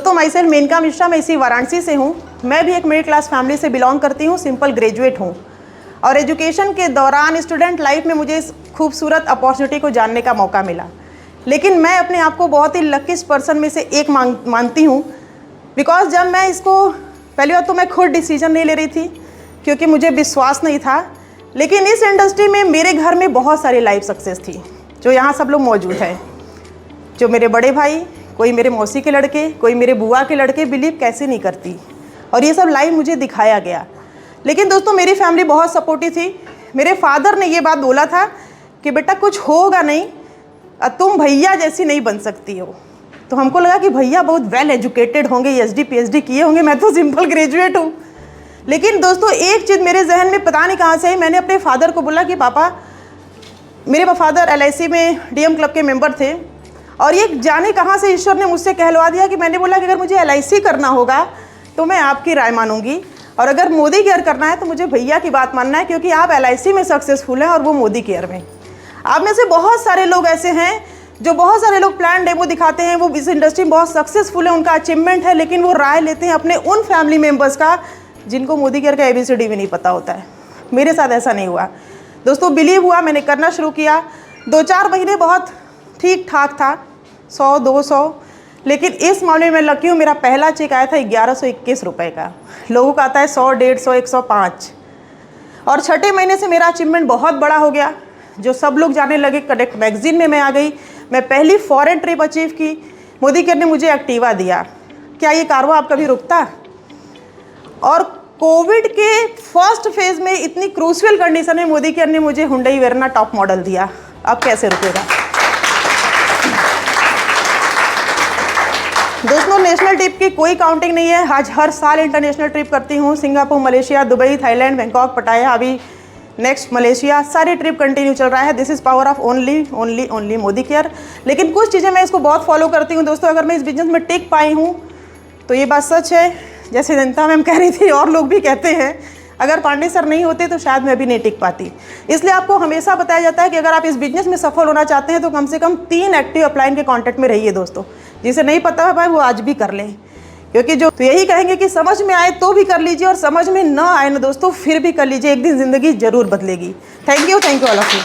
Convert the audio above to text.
दोस्तों my self Maneka Mishra, मैं इसी वाराणसी से हूँ। मैं भी एक मिडिल क्लास फैमिली से बिलोंग करती हूँ, सिंपल ग्रेजुएट हूँ और एजुकेशन के दौरान स्टूडेंट लाइफ में मुझे इस खूबसूरत अपॉर्चुनिटी को जानने का मौका मिला। लेकिन मैं अपने आप को बहुत ही लकीस्ट पर्सन में से एक मानती हूँ, बिकॉज जब मैं इसको पहली बार तो मैं खुद डिसीजन नहीं ले रही थी क्योंकि मुझे विश्वास नहीं था। लेकिन इस इंडस्ट्री में मेरे घर में बहुत सारी लाइफ सक्सेस थी जो यहाँ सब लोग मौजूद हैं, जो मेरे बड़े भाई, कोई मेरे मौसी के लड़के, कोई मेरे बुआ के लड़के बिलीव कैसे नहीं करती, और ये सब लाइव मुझे दिखाया गया। लेकिन दोस्तों मेरी फैमिली बहुत सपोर्टिव थी। मेरे फादर ने ये बात बोला था कि बेटा कुछ होगा नहीं, तुम भैया जैसी नहीं बन सकती हो। तो हमको लगा कि भैया बहुत वेल एजुकेटेड होंगे, एचडी पीएचडी किए होंगे, मैं तो सिंपल ग्रेजुएट हूँ। लेकिन दोस्तों एक चीज़ मेरे जहन में पता नहीं कहाँ से आई, मैंने अपने फादर को बोला कि पापा, मेरे फादर एलआईसी में डीएम क्लब के मेंबर थे और ये जाने कहाँ से ईश्वर ने मुझसे कहलवा दिया कि मैंने बोला कि अगर मुझे एलआईसी करना होगा तो मैं आपकी राय मानूंगी, और अगर मोदी केयर करना है तो मुझे भैया की बात मानना है, क्योंकि आप एलआईसी में सक्सेसफुल हैं और वो मोदी केयर में। आप में से बहुत सारे लोग ऐसे हैं जो बहुत सारे लोग प्लान डेमो दिखाते हैं, वो इस इंडस्ट्री में बहुत सक्सेसफुल है, उनका अचीवमेंट है, लेकिन वो राय लेते हैं अपने उन फैमिली मेम्बर्स का जिनको मोदी केयर का ABCD भी नहीं पता होता है। मेरे साथ ऐसा नहीं हुआ दोस्तों। बिलीव हुआ, मैंने करना शुरू किया। 2-4 महीने बहुत ठीक ठाक था, 100-200, लेकिन इस मामले में लकी हूँ, मेरा पहला चेक आया था 1121 रुपये का। लोगों का आता है 100, 150, 105। और छठे महीने से मेरा अचीवमेंट बहुत बड़ा हो गया, जो सब लोग जाने लगे। कनेक्ट मैगजीन में मैं आ गई, मैं पहली फॉरेन ट्रिप अचीव की। मोदी केयर ने मुझे एक्टिवा दिया। क्या ये कारवा आप कभी रुकता? और कोविड के फर्स्ट फेज में इतनी क्रूशियल कंडीशन में मोदी केयर ने मुझे हुंडई वेरना टॉप मॉडल दिया। अब कैसे रुकेगा? दोस्तों नेशनल ट्रिप की कोई काउंटिंग नहीं है। आज हर साल इंटरनेशनल ट्रिप करती हूँ, Singapore, Malaysia, Dubai, Thailand, Bangkok, पटाया, अभी नेक्स्ट मलेशिया, सारी ट्रिप कंटिन्यू चल रहा है। This is power of only Modi care. लेकिन कुछ चीज़ें मैं इसको बहुत फॉलो करती हूँ दोस्तों। अगर मैं इस बिजनेस में टिक पाई हूँ तो ये बात सच है, जैसे जनता मैम कह रही थी और लोग भी कहते हैं, अगर पांडे सर नहीं होते तो शायद मैं भी नहीं टिक पाती। इसलिए आपको हमेशा बताया जाता है कि अगर आप इस बिजनेस में सफल होना चाहते हैं तो कम से कम 3 एक्टिव अपलाइन के कॉन्टैक्ट में रहिए दोस्तों। जिसे नहीं पता है भाई वो आज भी कर लें, क्योंकि जो तो यही कहेंगे कि समझ में आए तो भी कर लीजिए और समझ में ना आए ना दोस्तों फिर भी कर लीजिए, एक दिन ज़िंदगी ज़रूर बदलेगी। Thank you all of you.